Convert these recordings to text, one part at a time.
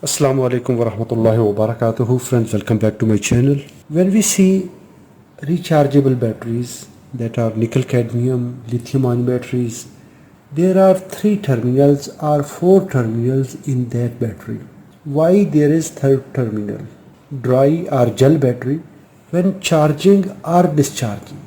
Assalamu alaikum wa rahmatullahi wa barakatuhu. Friends, welcome back to my channel. When we see rechargeable batteries that are nickel cadmium lithium ion batteries, there are 3 terminals or 4 terminals in that battery. Why there is third terminal? Dry or gel battery, when charging or discharging,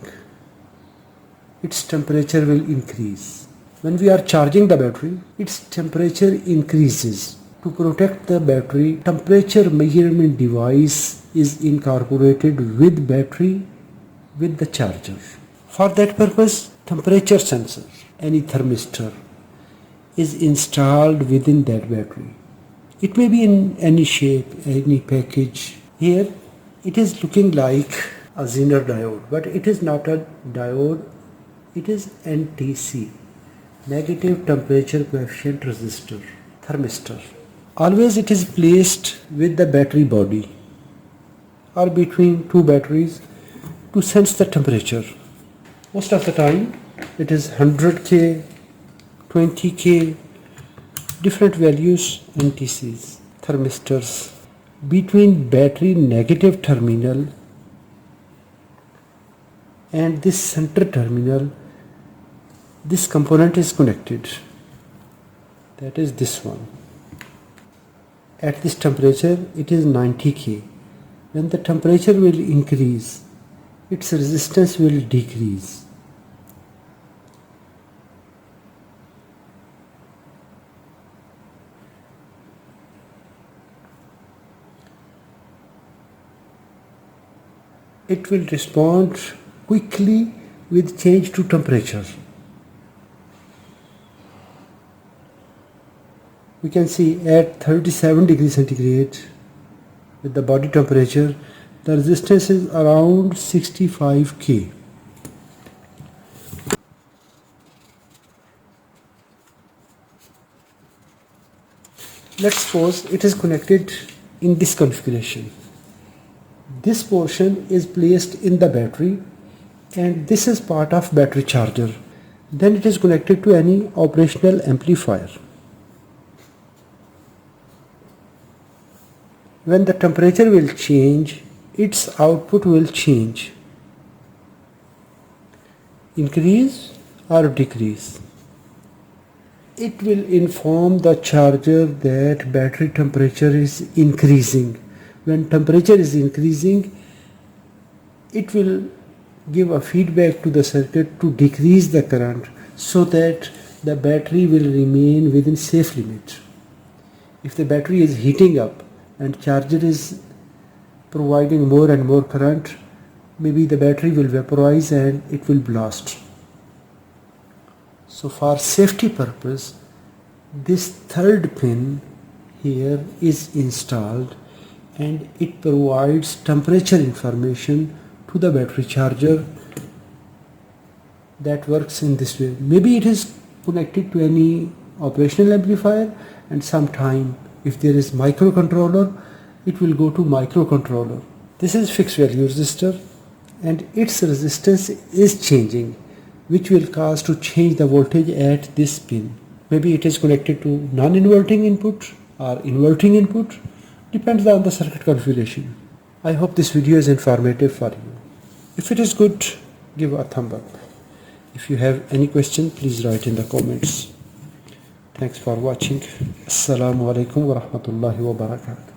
its temperature will increase. When we are charging the battery, its temperature increases. To protect the battery, temperature measurement device is incorporated with battery with the charger. For that purpose, temperature sensor, any thermistor, is installed within that battery. It may be in any shape, any package. Here it is looking like a Zener diode, but it is not a diode, it is NTC, negative temperature coefficient resistor, thermistor. Always it is placed with the battery body or between 2 batteries to sense the temperature. Most of the time it is 100K, 20K, different values NTCs, thermistors. Between battery negative terminal and this center terminal, this component is connected. That is this one. At this temperature it is 90K. When the temperature will increase, its resistance will decrease. It will respond quickly with change to temperature. We can see at 37 degrees centigrade with the body temperature, the resistance is around 65K. Let's suppose it is connected in this configuration. This portion is placed in the battery and this is part of battery charger. Then it is connected to any operational amplifier. When the temperature will change, its output will change. Increase or decrease. It will inform the charger that battery temperature is increasing. When temperature is increasing, it will give a feedback to the circuit to decrease the current so that the battery will remain within safe limit. If the battery is heating up and charger is providing more and more current, maybe the battery will vaporize and it will blast. So for safety purpose, this third pin here is installed and it provides temperature information to the battery charger that works in this way. Maybe it is connected to any operational amplifier, and sometime if there is microcontroller, it will go to microcontroller. This is fixed value resistor and its resistance is changing, which will cause to change the voltage at this pin. Maybe it is connected to non-inverting input or inverting input, depends on the circuit configuration. I hope this video is informative for you. If it is good, give a thumb up. If you have any question, please write in the comments. Thanks for watching. Assalamu alaikum wa rahmatullahi wa barakatuh.